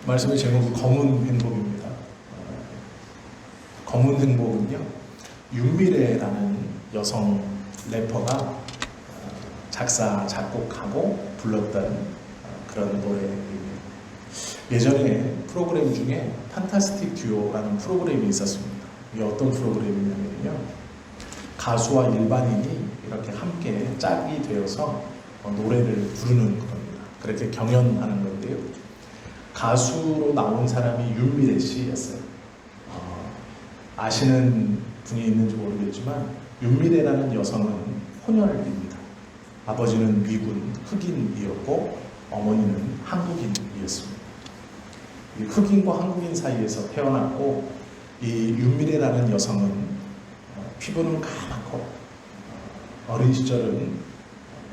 말씀의 제목이 검은 행복입니다. 검은 행복은요, 윤미래라는 여성 래퍼가 작사, 작곡하고 불렀던 그런 노래입니다. 예전에 프로그램 중에 판타스틱 듀오라는 프로그램이 있었습니다. 이게 어떤 프로그램이냐면요, 가수와 일반인이 이렇게 함께 짝이 되어서 노래를 부르는 겁니다. 그렇게 경연하는 건데요. 가수로 나온 사람이 윤미래 씨였어요. 아시는 분이 있는지 모르겠지만 윤미래라는 여성은 혼혈입니다. 아버지는 미군 흑인이었고 어머니는 한국인이었습니다. 이 흑인과 한국인 사이에서 태어났고, 이 윤미래라는 여성은 피부는 까맣고 어린 시절은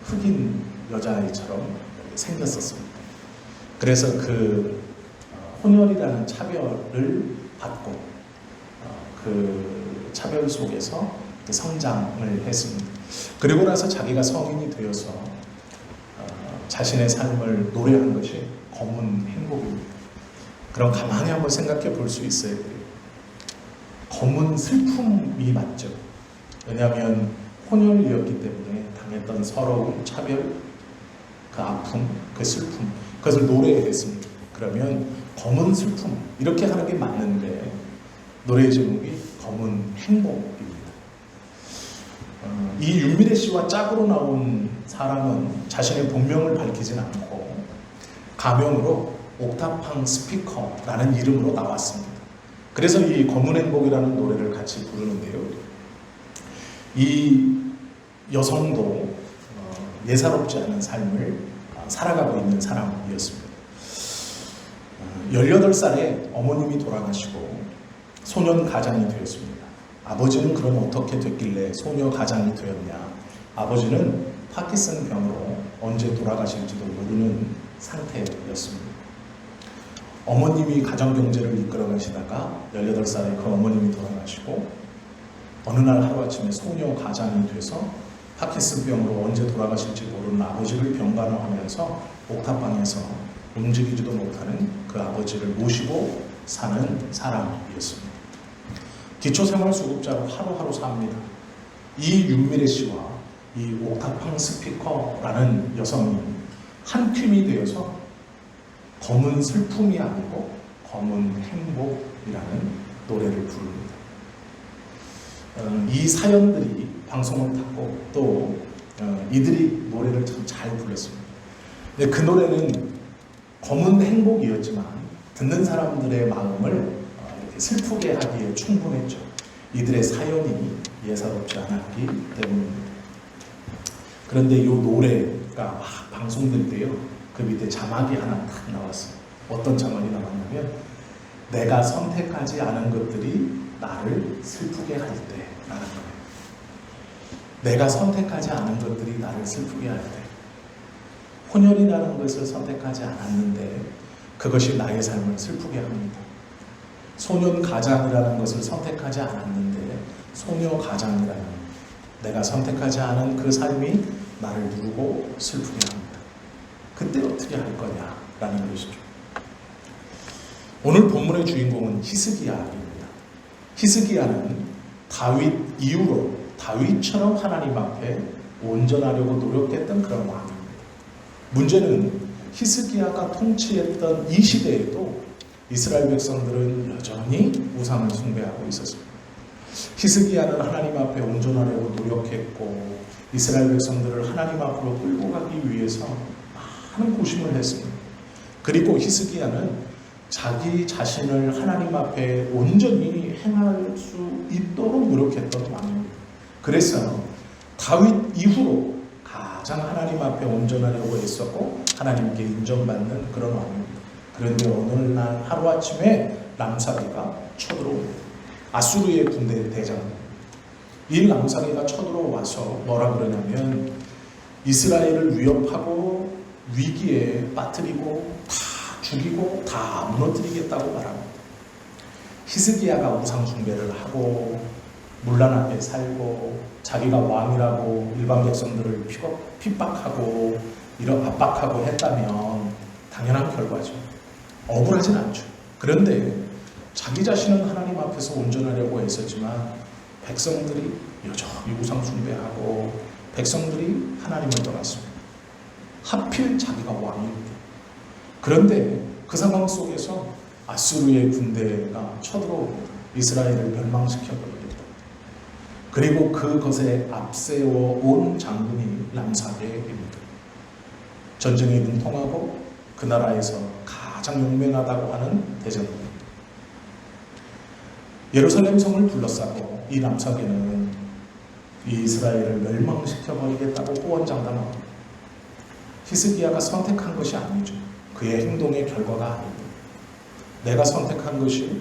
흑인 여자아이처럼 생겼었습니다. 그래서 그 혼혈이라는 차별을 받고 그 차별 속에서 성장을 했습니다. 그리고 나서 자기가 성인이 되어서 자신의 삶을 노래한 것이 검은 행복입니다. 그럼 가만히 한번 생각해 볼 수 있어야 돼요. 검은 슬픔이 맞죠. 왜냐하면 혼혈이었기 때문에 당했던 서러움, 차별, 그 아픔, 그 슬픔, 그것을 노래했습니다. 그러면 검은 슬픔, 이렇게 하는 게 맞는데 노래의 제목이 검은 행복입니다. 이 윤미래 씨와 짝으로 나온 사람은 자신의 본명을 밝히진 않고 가명으로 옥타팡 스피커라는 이름으로 나왔습니다. 그래서 이 검은 행복이라는 노래를 같이 부르는데요. 이 여성도 예사롭지 않은 삶을 살아가고 있는 사람이었습니다. 18살에 어머님이 돌아가시고 소년 가장이 되었습니다. 아버지는 그럼 어떻게 됐길래 소녀 가장이 되었냐? 아버지는 파킨슨 병으로 언제 돌아가실지도 모르는 상태였습니다. 어머님이 가정 경제를 이끌어 가시다가 18살에 그 어머님이 돌아가시고 어느 날 하루아침에 소녀 가장이 돼서 파킨슨 병으로 언제 돌아가실지 모르는 아버지를 병간호하면서 옥탑방에서 움직이지도 못하는 그 아버지를 모시고 사는 사람이었습니다. 기초생활수급자로 하루하루 삽니다. 이 윤미래 씨와 이 옥타팡 스피커라는 여성이 한 팀이 되어서 검은 슬픔이 아니고 검은 행복이라는 노래를 부릅니다. 이 사연들이 방송을 타고 또 이들이 노래를 참 잘 불렀습니다. 근데 그 노래는 검은 행복이었지만 듣는 사람들의 마음을 이렇게 슬프게 하기에 충분했죠. 이들의 사연이 예사롭지 않았기 때문입니다. 그런데 이 노래가 막 방송될 때요, 그 밑에 자막이 하나 딱 나왔어요. 어떤 자막이 나왔냐면, 내가 선택하지 않은 것들이 나를 슬프게 할 때라는 거예요. 내가 선택하지 않은 것들이 나를 슬프게 할 때, 혼혈이라는 것을 선택하지 않았는데 그것이 나의 삶을 슬프게 합니다. 소년 가장이라는 것을 선택하지 않았는데 소녀 가장이라는, 내가 선택하지 않은 그 삶이 나를 누르고 슬프게 합니다. 그때 어떻게 할 거냐라는 것이죠. 오늘 본문의 주인공은 히스기야입니다. 히스기야는 다윗 이후로 다윗처럼 하나님 앞에 온전하려고 노력했던 그런 왕입니다. 문제는 히스기야가 통치했던 이 시대에도 이스라엘 백성들은 여전히 우상을 숭배하고 있었습니다. 히스기야는 하나님 앞에 온전하려고 노력했고 이스라엘 백성들을 하나님 앞으로 끌고 가기 위해서 많은 고심을 했습니다. 그리고 히스기야는 자기 자신을 하나님 앞에 온전히 행할 수 있도록 노력했던 왕입니다. 그래서 다윗 이후로 가장 하나님 앞에 온전하려고 했었고 하나님께 인정받는 그런 왕입니다. 그런데 어느 날 하루아침에 람사기가 쳐들어옵니다. 아수르의 군대 대장입니다. 이 람사기가 쳐들어와서 뭐라 그러냐면 이스라엘을 위협하고 위기에 빠뜨리고 다 죽이고 다 무너뜨리겠다고 말합니다. 히스기야가 우상 숭배를 하고 문란하게 살고 자기가 왕이라고 일반 백성들을 핍박하고 이런 압박하고 했다면 당연한 결과죠. 억울하진 않죠. 그런데 자기 자신은 하나님 앞에서 온전하려고 했었지만 백성들이 여전히 우상 숭배하고 백성들이 하나님을 떠났습니다. 하필 자기가 왕입니다. 그런데 그 상황 속에서 아수르의 군대가 쳐들어오고 이스라엘을 멸망시켜버리겠다. 그리고 그것에 앞세워 온 장군이 람사게입니다. 전쟁에 능통하고 그 나라에서 가장 용맹하다고 하는 대전군입니다. 예루살렘 성을 둘러싸고 이 람사게는 이 이스라엘을 멸망시켜버리겠다고 호언장담합니다. 히스기야가 선택한 것이 아니죠. 그의 행동의 결과가 아닙니다. 내가 선택한 것이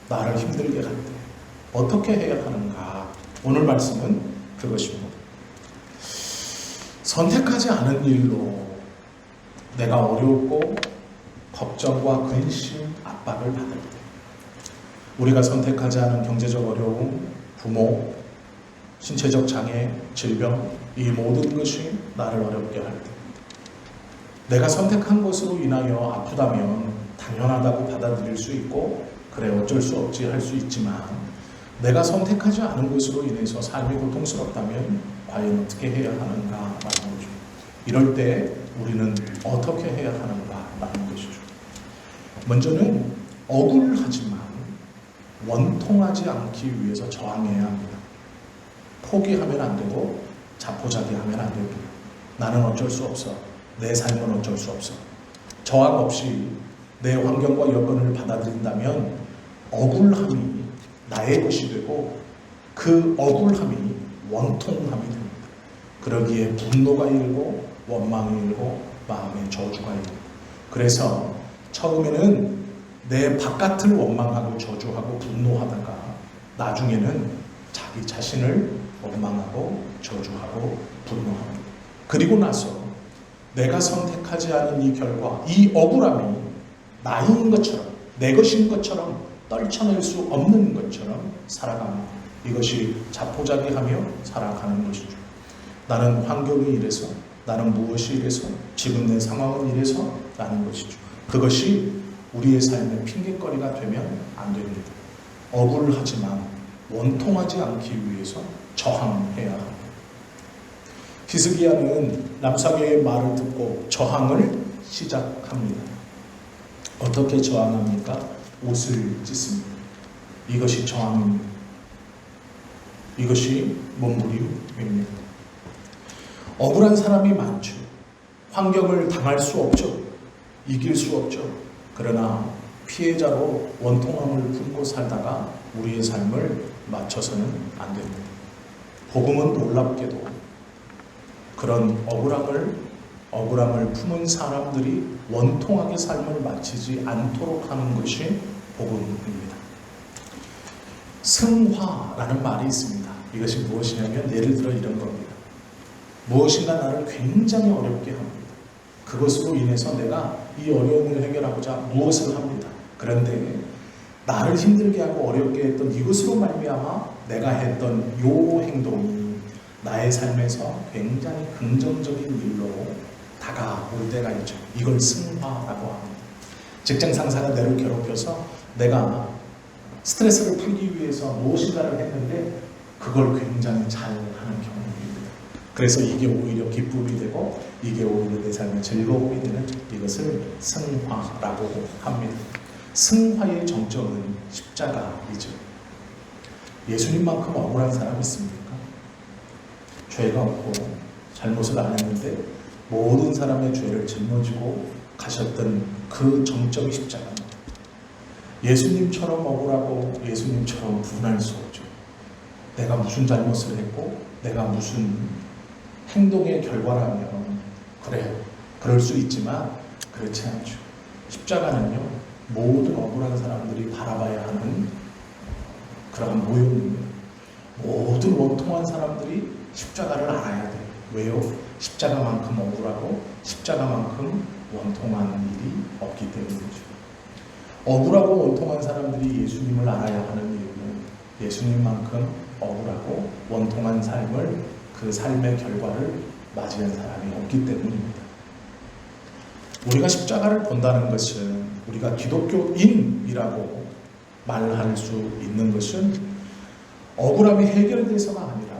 나를 힘들게 할 때 어떻게 해야 하는가? 오늘 말씀은 그것입니다. 선택하지 않은 일로 내가 어렵고 걱정과 근심, 압박을 받을 때, 우리가 선택하지 않은 경제적 어려움, 부모, 신체적 장애, 질병, 이 모든 것이 나를 어렵게 할 때, 내가 선택한 것으로 인하여 아프다면 당연하다고 받아들일 수 있고 그래 어쩔 수 없지 할 수 있지만, 내가 선택하지 않은 것으로 인해서 삶이 고통스럽다면 과연 어떻게 해야 하는가라는 거죠. 이럴 때 우리는 어떻게 해야 하는가라는 것이죠. 먼저는 억울하지만 원통하지 않기 위해서 저항해야 합니다. 포기하면 안 되고 자포자기하면 안 됩니다. 나는 어쩔 수 없어. 내 삶은 어쩔 수 없어. 저항 없이 내 환경과 여건을 받아들인다면 억울함이 나의 것이 되고 그 억울함이 원통함이 됩니다. 그러기에 분노가 일고 원망이 일고 마음의 저주가 일고, 그래서 처음에는 내 바깥을 원망하고 저주하고 분노하다가 나중에는 자기 자신을 원망하고 저주하고 분노합니다. 그리고 나서 내가 선택하지 않은 이 결과, 이 억울함이 나인 것처럼, 내 것인 것처럼 떨쳐낼 수 없는 것처럼 살아갑니다. 이것이 자포자기하며 살아가는 것이죠. 나는 환경이 이래서, 나는 무엇이 이래서, 지금 내 상황은 이래서 라는 것이죠. 그것이 우리의 삶의 핑계거리가 되면 안 됩니다. 억울하지만 원통하지 않기 위해서 저항해야 합니다. 히스기야는 람사게의 말을 듣고 저항을 시작합니다. 어떻게 저항합니까? 옷을 찢습니다. 이것이 저항입니다. 이것이 몸부림입니다. 억울한 사람이 많죠. 환경을 당할 수 없죠. 이길 수 없죠. 그러나 피해자로 원통함을 품고 살다가 우리의 삶을 맞춰서는 안 됩니다. 복음은 놀랍게도 그런 억울함을 품은 사람들이 원통하게 삶을 마치지 않도록 하는 것이 복음입니다. 승화라는 말이 있습니다. 이것이 무엇이냐면 예를 들어 이런 겁니다. 무엇인가 나를 굉장히 어렵게 합니다. 그것으로 인해서 내가 이 어려움을 해결하고자 무엇을 합니다. 그런데 나를 힘들게 하고 어렵게 했던 이것으로 말미암아 내가 했던 요 행동이 나의 삶에서 굉장히 긍정적인 일로 다가올 때가 있죠. 이걸 승화라고 합니다. 직장 상사가 나를 괴롭혀서 내가 스트레스를 풀기 위해서 무엇인가를 했는데 그걸 굉장히 잘하는 경우입니다. 그래서 이게 오히려 기쁨이 되고 이게 오히려 내 삶의 즐거움이 되는, 이것을 승화라고 합니다. 승화의 정점은 십자가이죠. 예수님만큼 억울한 사람이 있습니까? 죄가 없고 잘못을 안 했는데 모든 사람의 죄를 짊어지고 가셨던 그 정점이 십자가입니다. 예수님처럼 억울하고 예수님처럼 분할 수 없죠. 내가 무슨 잘못을 했고 내가 무슨 행동의 결과라면 그래요. 그럴 수 있지만 그렇지 않죠. 십자가는요, 모든 억울한 사람들이 바라봐야 하는 그러한 모형입니다. 모든 원통한 사람들이 십자가를 알아야 돼요. 왜요? 십자가만큼 억울하고 십자가만큼 원통한 일이 없기 때문이죠. 억울하고 원통한 사람들이 예수님을 알아야 하는 이유는 예수님만큼 억울하고 원통한 삶을, 그 삶의 결과를 맞이한 사람이 없기 때문입니다. 우리가 십자가를 본다는 것은 우리가 기독교인이라고 말할 수 있는 것은 억울함이 해결돼서가 아니라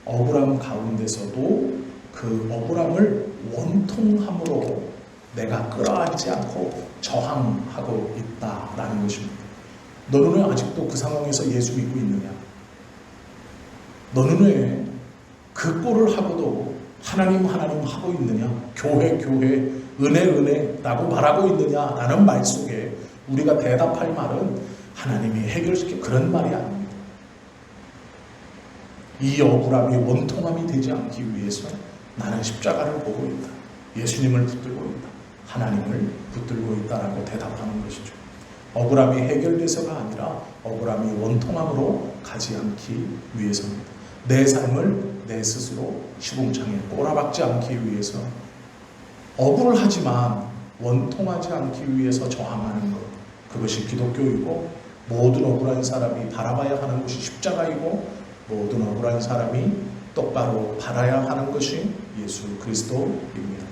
억울함 가운데서도 그 억울함을 원통함으로 내가 끌어안지 않고 저항하고 있다라는 것입니다. 너는 왜 아직도 그 상황에서 예수 믿고 있느냐? 너는 왜 그 꼴을 하고도 하나님 하고 있느냐? 교회 은혜라고 말하고 있느냐라는 말 속에 우리가 대답할 말은 하나님이 해결시켜 그런 말이 아닙니다. 이 억울함이 원통함이 되지 않기 위해서 나는 십자가를 보고 있다. 예수님을 붙들고 있다. 하나님을 붙들고 있다라고 대답하는 것이죠. 억울함이 해결돼서가 아니라 억울함이 원통함으로 가지 않기 위해서입니다. 내 삶을 내 스스로 시궁창에 꼬라박지 않기 위해서 억울하지만 원통하지 않기 위해서 저항하는 것, 그것이 기독교이고 모든 억울한 사람이 바라봐야 하는 것이 십자가이고 모든 억울한 사람이 똑바로 바라야 하는 것이 예수 그리스도입니다.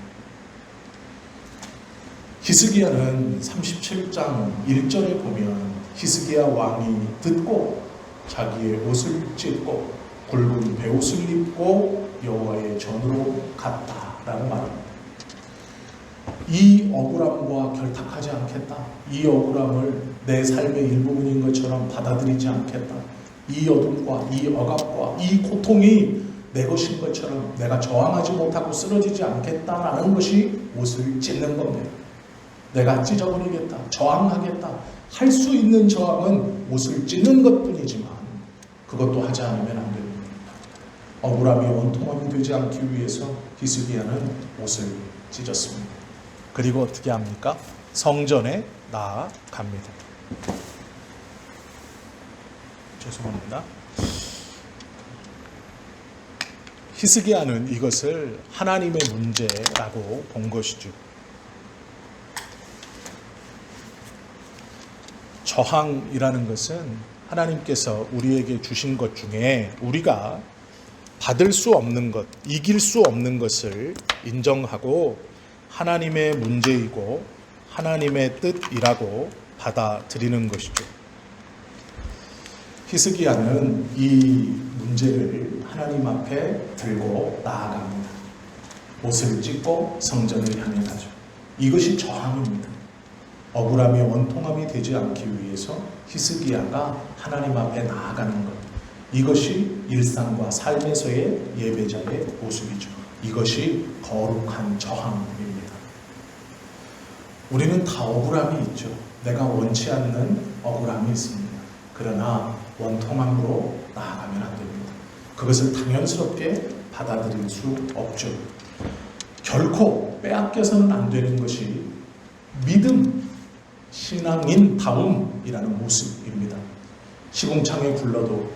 히스기야는 37장 1절에 보면 히스기야 왕이 듣고 자기의 옷을 찢고 굵은 베옷을 입고 여호와의 전으로 갔다라고 말합니다. 이 억울함과 결탁하지 않겠다. 이 억울함을 내 삶의 일부분인 것처럼 받아들이지 않겠다. 이 어둠과 이 억압과 이 고통이 내 것인 것처럼 내가 저항하지 못하고 쓰러지지 않겠다라는 것이 옷을 찢는 겁니다. 내가 찢어버리겠다. 저항하겠다. 할 수 있는 저항은 옷을 찢는 것뿐이지만 그것도 하지 않으면 안 됩니다. 억울함이 원통함이 되지 않기 위해서 히스기야는 옷을 찢었습니다. 그리고 어떻게 합니까? 성전에 나아갑니다. 죄송합니다. 히스기야는 이것을 하나님의 문제라고 본 것이죠. 저항이라는 것은 하나님께서 우리에게 주신 것 중에 우리가 받을 수 없는 것, 이길 수 없는 것을 인정하고 하나님의 문제이고 하나님의 뜻이라고 받아들이는 것이죠. 히스기야는 이 문제를 하나님 앞에 들고 나아갑니다. 옷을 찢고 성전을 향해 가죠. 이것이 저항입니다. 억울함이 원통함이 되지 않기 위해서 히스기야가 하나님 앞에 나아가는 것. 이것이 일상과 삶에서의 예배자의 모습이죠. 이것이 거룩한 저항입니다. 우리는 다 억울함이 있죠. 내가 원치 않는 억울함이 있습니다. 그러나 원통함으로 나아가면 안 됩니다. 그것을 당연스럽게 받아들일 수 없죠. 결코 빼앗겨서는 안 되는 것이 믿음, 신앙인 다움이라는 모습입니다. 시궁창에 굴러도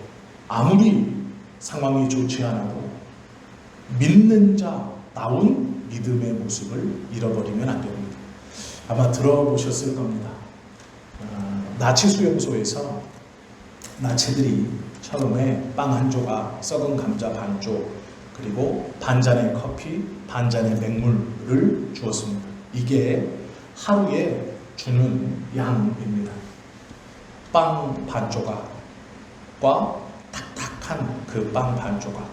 아무리 상황이 좋지 않아도 믿는 자다운 믿음의 모습을 잃어버리면 안 됩니다. 아마 들어보셨을 겁니다. 나치 수용소에서 나치들이 처음에 빵 한 조각, 썩은 감자 반 쪽, 그리고 반잔의 커피, 반잔의 맹물을 주었습니다. 이게 하루에 주는 양입니다. 빵 반 조각과 탁탁한 그 빵 반 조각,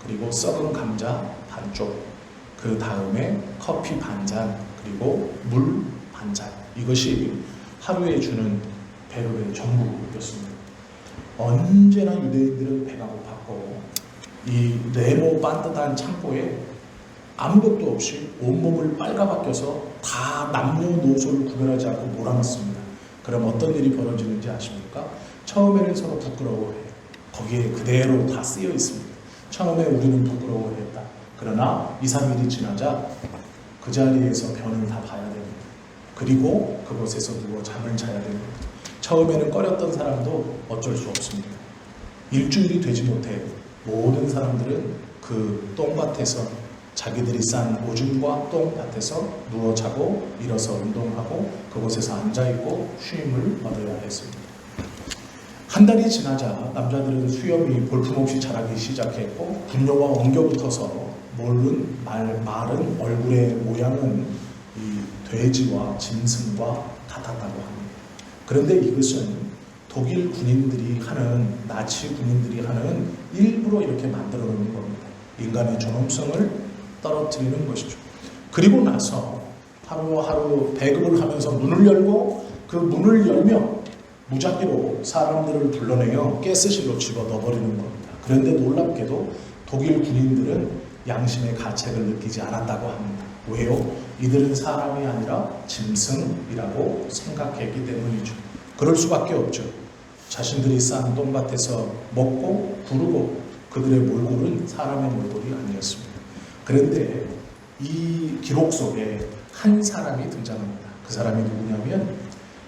그리고 썩은 감자 반 쪽, 그 다음에 커피 반 잔, 그리고 물 반 잔. 이것이 하루에 주는 배급의 전부였습니다. 언제나 유대인들은 배가 고팠고 이 네모 반듯한 창고에 아무것도 없이 온몸을 빨가벗겨서 다 남녀노소를 구별하지 않고 몰아넣습니다. 그럼 어떤 일이 벌어지는지 아십니까? 처음에는 서로 부끄러워해요. 거기에 그대로 다 쓰여 있습니다. 처음에 우리는 부끄러워했다. 그러나 2, 3일이 지나자 그 자리에서 변을 다 봐야 됩니다. 그리고 그곳에서 누워 잠을 자야 됩니다. 처음에는 꺼렸던 사람도 어쩔 수 없습니다. 일주일이 되지 못해 모든 사람들은 그 똥밭에서 자기들이 싼 오줌과 똥밭에서 누워 자고 일어서 운동하고 그곳에서 앉아있고 쉼을 얻어야 했습니다. 한 달이 지나자 남자들은 수염이 볼품없이 자라기 시작했고 분뇨가 엉겨붙어서 마른 얼굴의 모양은 이 돼지와 짐승과 같았다고 합니다. 그런데 이것은 독일 군인들이 하는, 나치 군인들이 하는 일부러 이렇게 만들어 놓는 겁니다. 인간의 존엄성을 떨어뜨리는 것이죠. 그리고 나서 하루하루 배급을 하면서 문을 열고 그 문을 열며 무작위로 사람들을 불러내어 가스실로 집어넣어버리는 겁니다. 그런데 놀랍게도 독일 군인들은 양심의 가책을 느끼지 않았다고 합니다. 왜요? 이들은 사람이 아니라 짐승이라고 생각했기 때문이죠. 그럴 수밖에 없죠. 자신들이 싼 똥밭에서 먹고 구르고 그들의 몰골은 사람의 몰골이 아니었습니다. 그런데 이 기록 속에 한 사람이 등장합니다. 그 사람이 누구냐면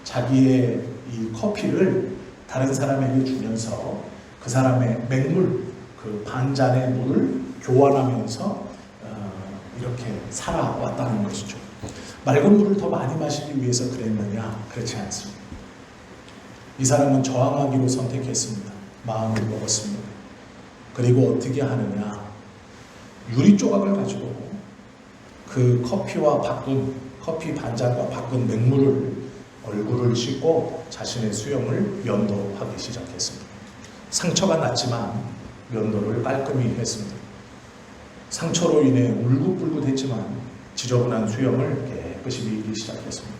자기의 이 커피를 다른 사람에게 주면서 그 사람의 맹물, 그 반잔의 물을 교환하면서 이렇게 살아왔다는 것이죠. 맑은 물을 더 많이 마시기 위해서 그랬느냐? 그렇지 않습니다. 이 사람은 저항하기로 선택했습니다. 마음을 먹었습니다. 그리고 어떻게 하느냐? 유리 조각을 가지고 그 커피와 바꾼, 커피 반잔과 바꾼 맹물을 얼굴을 씻고 자신의 수염을 면도하기 시작했습니다. 상처가 났지만 면도를 깔끔히 했습니다. 상처로 인해 울긋불긋했지만 지저분한 수염을 깨끗이 밀기 시작했습니다.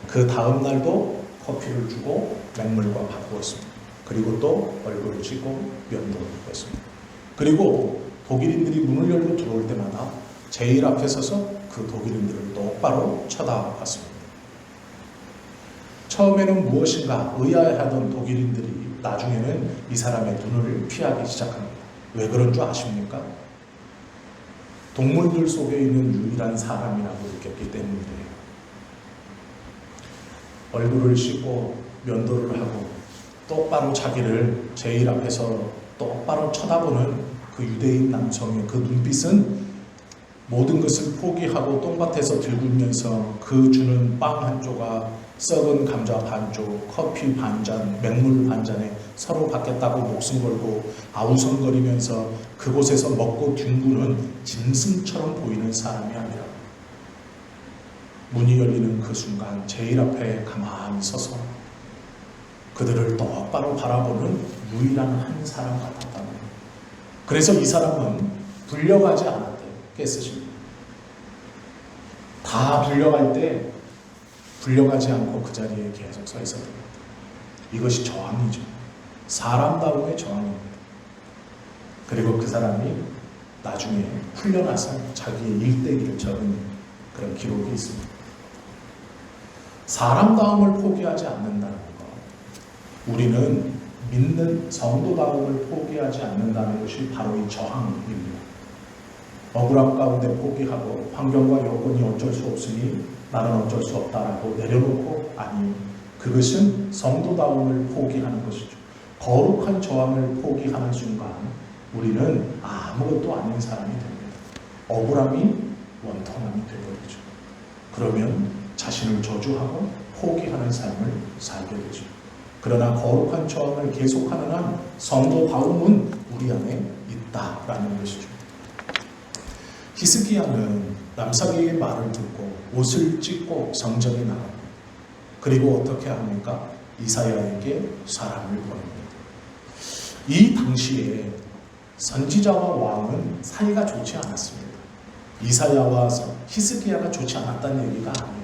그 다음 날도 커피를 주고 맹물과 바꾸었습니다. 그리고 또 얼굴을 씻고 면도를 했습니다. 그리고 독일인들이 문을 열고 들어올 때마다 제일 앞에 서서 그 독일인들을 똑바로 쳐다봤습니다. 처음에는 무엇인가 의아해하던 독일인들이 나중에는 이 사람의 눈을 피하기 시작합니다. 왜 그런 줄 아십니까? 동물들 속에 있는 유일한 사람이라고 느꼈기 때문이에요. 얼굴을 씻고 면도를 하고 똑바로 자기를 제일 앞에서 똑바로 쳐다보는 그 유대인 남성의 그 눈빛은 모든 것을 포기하고 똥밭에서 들굴면서 그 주는 빵 한 조각, 썩은 감자 반 쪽, 커피 반잔, 맹물 반잔에 서로 받겠다고 목숨 걸고 아우성거리면서 그곳에서 먹고 뒹구는 짐승처럼 보이는 사람이 아니라 문이 열리는 그 순간 제일 앞에 가만히 서서 그들을 똑바로 바라보는 유일한 한 사람 같았다는 거예요. 그래서 이 사람은 불려가지 않았대요. 가스실. 다 불려갈 때 불려가지 않고 그 자리에 계속 서 있었던 겁니다. 이것이 저항이죠. 사람다움의 저항입니다. 그리고 그 사람이 나중에 풀려나서 자기의 일대기를 적은 그런 기록이 있습니다. 사람다움을 포기하지 않는다는 것, 우리는 믿는 성도다움을 포기하지 않는다는 것이 바로 이 저항입니다. 억울함 가운데 포기하고 환경과 여건이 어쩔 수 없으니 나는 어쩔 수 없다라고 내려놓고, 아니, 그것은 성도다움을 포기하는 것이죠. 거룩한 저항을 포기하는 순간 우리는 아무것도 아닌 사람이 됩니다. 억울함이 원통함이 되버리죠. 그러면 자신을 저주하고 포기하는 삶을 살게 되죠. 그러나 거룩한 저항을 계속하는 한 성도다움은 우리 안에 있다라는 것이죠. 히스기야는 람사귀의 말을 듣고 옷을 찢고 성전에 나갑니다. 그리고 어떻게 합니까? 이사야에게 사람을 보냅니다. 이 당시에 선지자와 왕은 사이가 좋지 않았습니다. 이사야와 히스기야가 좋지 않았다는 얘기가 아니에요.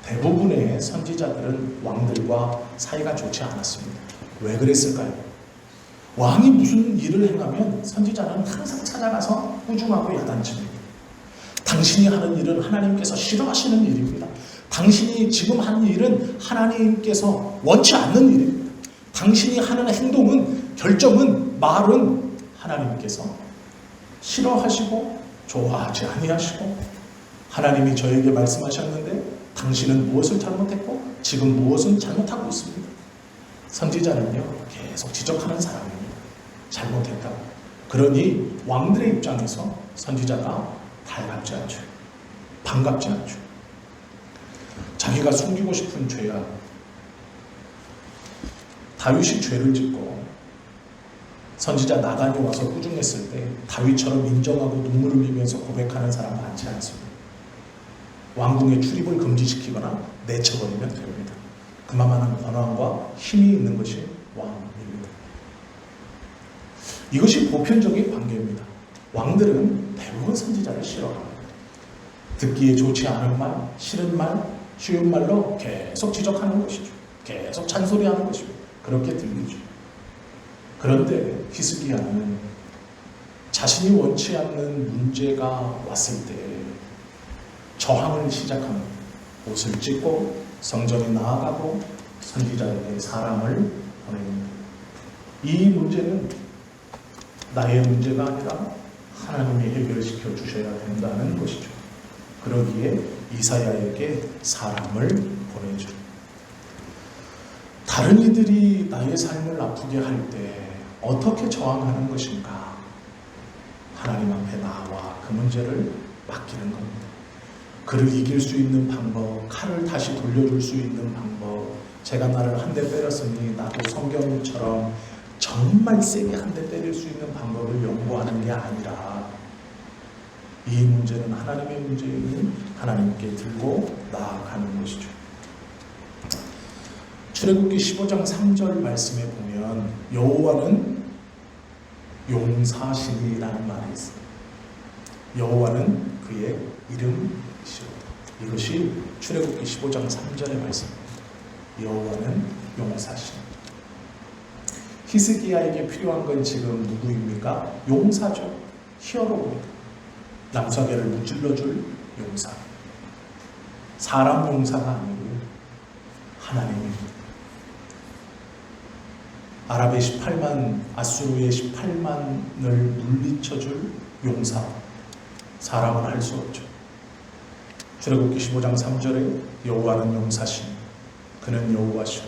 대부분의 선지자들은 왕들과 사이가 좋지 않았습니다. 왜 그랬을까요? 왕이 무슨 일을 행하면 선지자는 항상 찾아가서 꾸중하고 야단칩니다. 당신이 하는 일은 하나님께서 싫어하시는 일입니다. 당신이 지금 하는 일은 하나님께서 원치 않는 일입니다. 당신이 하는 행동은, 결정은, 말은 하나님께서 싫어하시고 좋아하지 아니하시고, 하나님이 저에게 말씀하셨는데 당신은 무엇을 잘못했고 지금 무엇은 잘못하고 있습니다. 선지자는요 계속 지적하는 사람입니다. 잘못했다고. 그러니 왕들의 입장에서 선지자가 달갑지 않죠. 반갑지 않죠. 자기가 숨기고 싶은 죄야. 다윗이 죄를 짓고 선지자 나단이 와서 꾸중했을 때 다윗처럼 인정하고 눈물을 흘리면서 고백하는 사람 많지 않습니다. 왕궁의 출입을 금지시키거나 내쳐버리면 됩니다. 그만한 권한과 힘이 있는 것이 왕입니다. 이것이 보편적인 관계입니다. 왕들은 대부분 선지자를 싫어합니다. 듣기에 좋지 않은 말, 싫은 말, 쉬운 말로 계속 지적하는 것이죠. 계속 잔소리하는 것이죠. 그렇게 들리죠. 그런데 히스기야는 자신이 원치 않는 문제가 왔을 때 저항을 시작합니다. 옷을 찢고 성전에 나아가고 선지자에게 사람을 보냅니다. 이 문제는 나의 문제가 아니라 하나님이 해결시켜 주셔야 된다는 것이죠. 그러기에 이사야에게 사람을 보내죠. 다른 이들이 나의 삶을 아프게 할 때 어떻게 저항하는 것인가? 하나님 앞에 나와 그 문제를 맡기는 겁니다. 그를 이길 수 있는 방법, 칼을 다시 돌려줄 수 있는 방법, 제가 나를 한 대 때렸으니 나도 성경처럼 정말 세게 한 대 때릴 수 있는 방법을 연구하는 게 아니라 이 문제는 하나님의 문제이니 하나님께 들고 나아가는 것이죠. 출애굽기 15장 3절 말씀에 보면 여호와는 용사신이라는 말이 있어요. 여호와는 그의 이름이시로다. 이것이 출애굽기 15장 3절의 말씀입니다. 여호와는 용사신. 히스기야에게 필요한 건 지금 누구입니까? 용사죠. 히어로입니다. 남사계를 무찔러줄 용사. 사람 용사가 아니고 하나님입니다. 아랍의 18만, 아수르의 18만을 물리쳐줄 용사. 사람은 할 수 없죠. 출애굽기 15장 3절에 여호와는 용사신, 그는 여호와시오.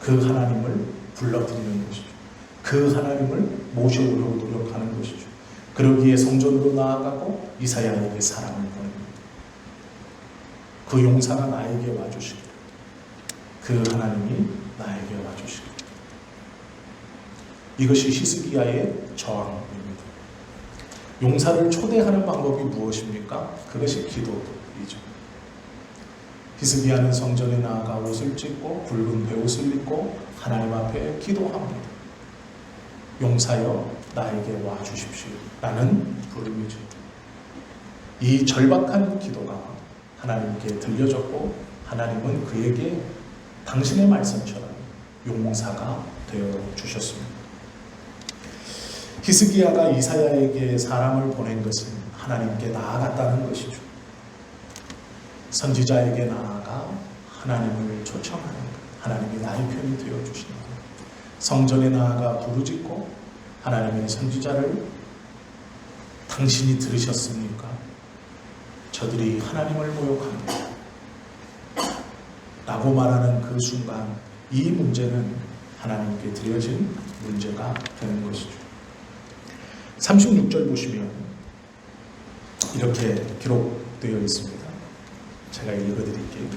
그 하나님을 불러드리는 것이죠. 그 하나님을 모셔오려고 노력하는 것이죠. 그러기에 성전으로 나아가고 이사야에게 사람을 보냅니다. 그 용사가 나에게 와주시기를, 그 하나님이 나에게 와주시기를. 이것이 히스기야의 저항입니다. 용사를 초대하는 방법이 무엇입니까? 그것이 기도이죠. 히스기야는 성전에 나아가 옷을 찢고 굵은 베옷을 입고 하나님 앞에 기도합니다. 용사여 나에게 와주십시오 라는 부름이죠. 이 절박한 기도가 하나님께 들려졌고 하나님은 그에게 당신의 말씀처럼 용사가 되어 주셨습니다. 히스기야가 이사야에게 사람을 보낸 것은 하나님께 나아갔다는 것이죠. 선지자에게 나아가 하나님을 초청하는 것, 하나님이 나의 편이 되어 주시는 것. 성전에 나아가 부르짖고 하나님의 선지자를 당신이 들으셨습니까? 저들이 하나님을 모욕합니다 라고 말하는 그 순간 이 문제는 하나님께 드려진 문제가 되는 것이죠. 36절 보시면 이렇게 기록되어 있습니다. 제가 읽어드릴게요.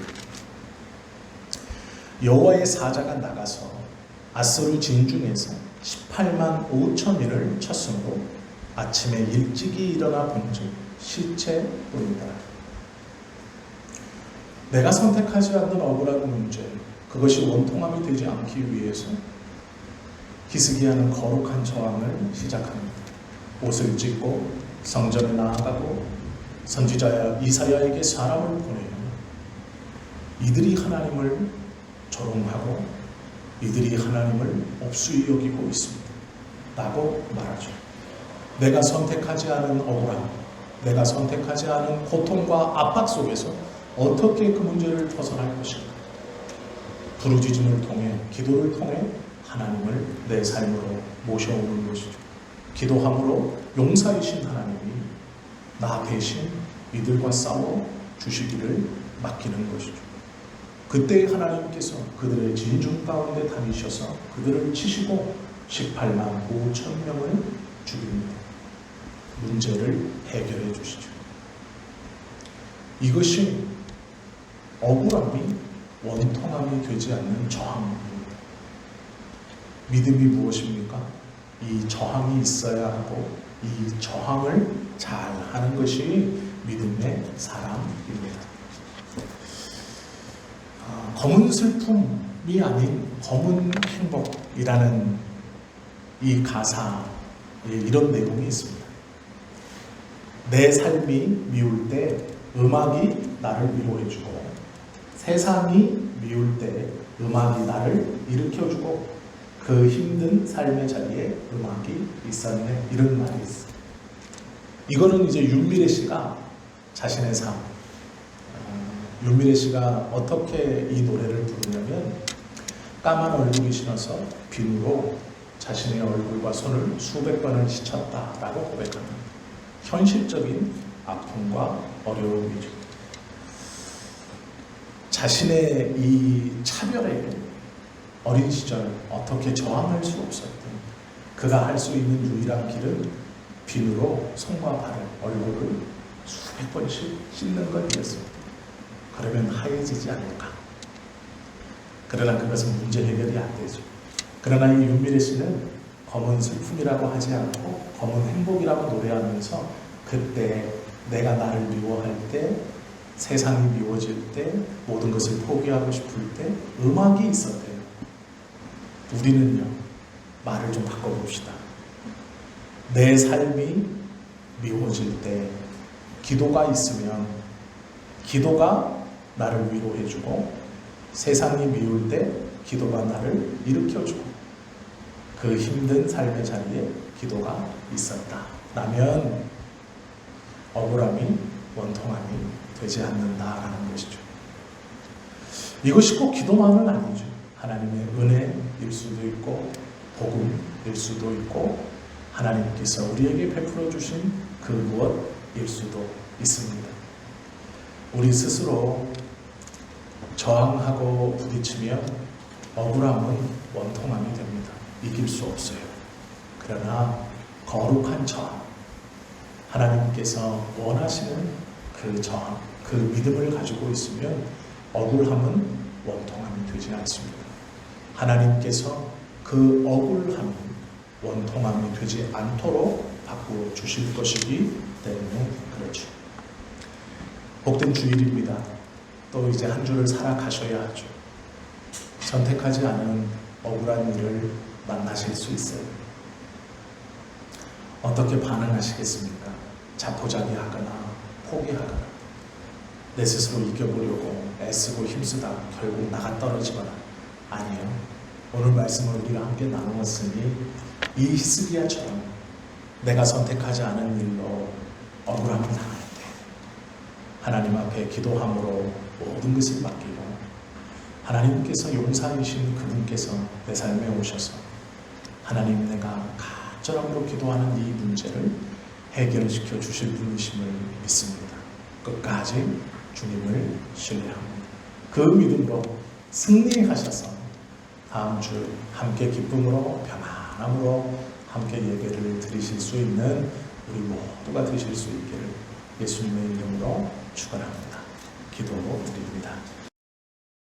여호와의 사자가 나가서 아수르 진중에서 18만 5천인을 쳤으므로 아침에 일찍이 일어나 본즉 시체 보인다. 내가 선택하지 않는 억울한 문제, 그것이 원통함이 되지 않기 위해서 히스기야는 거룩한 저항을 시작합니다. 옷을 찢고 성전에 나아가고 선지자 이사야에게 사람을 보내요. 이들이 하나님을 조롱하고 이들이 하나님을 없수히 여기고 있습니다 라고 말하죠. 내가 선택하지 않은 억울함, 내가 선택하지 않은 고통과 압박 속에서 어떻게 그 문제를 벗어날 것인가? 부르짖음을 통해, 기도를 통해 하나님을 내 삶으로 모셔오는 것이죠. 기도함으로 용사이신 하나님이 나 대신 이들과 싸워 주시기를 맡기는 것이죠. 그때 하나님께서 그들의 진중 가운데 다니셔서 그들을 치시고 18만 5천 명을 죽입니다. 문제를 해결해 주시죠. 이것이 억울함이 원통함이 되지 않는 저항입니다. 믿음이 무엇입니까? 이 저항이 있어야 하고 이 저항을 잘 하는 것이 믿음의 사람입니다. 검은 슬픔이 아닌 검은 행복이라는 이 가사에 이런 내용이 있습니다. 내 삶이 미울 때 음악이 나를 위로해주고, 세상이 미울 때 음악이 나를 일으켜주고, 그 힘든 삶의 자리에 음악이 있었네, 이런 말이 있어요. 이거는 이제 윤미래 씨가 자신의 삶, 윤미래 씨가 어떻게 이 노래를 부르냐면, 까만 얼굴이 신어서 비누로 자신의 얼굴과 손을 수백 번을 씻었다라고 고백하는 현실적인 아픔과 어려움이죠. 자신의 이 차별에 어린 시절 어떻게 저항할 수 없었던, 그가 할 수 있는 유일한 길은 비누로 손과 발을, 얼굴을 수백 번씩 씻는 것이었습니다. 그러면 하얘지지 않을까? 그러나 그것은 문제 해결이 안 되죠. 그러나 이 윤미래 씨는 검은 슬픔이라고 하지 않고 검은 행복이라고 노래하면서, 그때 내가 나를 미워할 때, 세상이 미워질 때, 모든 것을 포기하고 싶을 때 음악이 있었대요. 우리는요, 말을 좀 바꿔봅시다. 내 삶이 미워질 때 기도가 있으면 기도가 나를 위로해주고, 세상이 미울 때 기도가 나를 일으켜주고, 그 힘든 삶의 자리에 기도가 있었다 라면 억울함이 원통함이 되지 않는다라는 것이죠. 이것이 꼭 기도만은 아니죠. 하나님의 은혜일 수도 있고, 복음일 수도 있고, 하나님께서 우리에게 베풀어 주신 그 무엇일 수도 있습니다. 우리 스스로 저항하고 부딪히면 억울함은 원통함이 됩니다. 이길 수 없어요. 그러나 거룩한 저항, 하나님께서 원하시는 그 저항, 그 믿음을 가지고 있으면 억울함은 원통함이 되지 않습니다. 하나님께서 그 억울함이 원통함이 되지 않도록 바꾸어 주실 것이기 때문에 그렇죠. 복된 주일입니다. 또 이제 한 주를 살아가셔야 하죠. 선택하지 않은 억울한 일을 만나실 수 있어요. 어떻게 반응하시겠습니까? 자포자기하거나 포기하거나, 내 스스로 이겨보려고 애쓰고 힘쓰다 결국 나가 떨어지거나. 아니요. 오늘 말씀을 우리가 함께 나누었으니 이 히스기야처럼 내가 선택하지 않은 일로 억울함을 당할 때 하나님 앞에 기도함으로 모든 것을 맡기고, 하나님께서 용사이신 그분께서 내 삶에 오셔서 하나님, 내가 간절함으로 기도하는 이 문제를 해결시켜 주실 분이심을 믿습니다. 끝까지 주님을 신뢰합니다. 그 믿음으로 승리하셔서 다음 주 함께 기쁨으로, 평안함으로 함께 예배를 드리실 수 있는 우리 모두가 되실 수 있기를 예수님의 이름으로 축원합니다. 기도드립니다.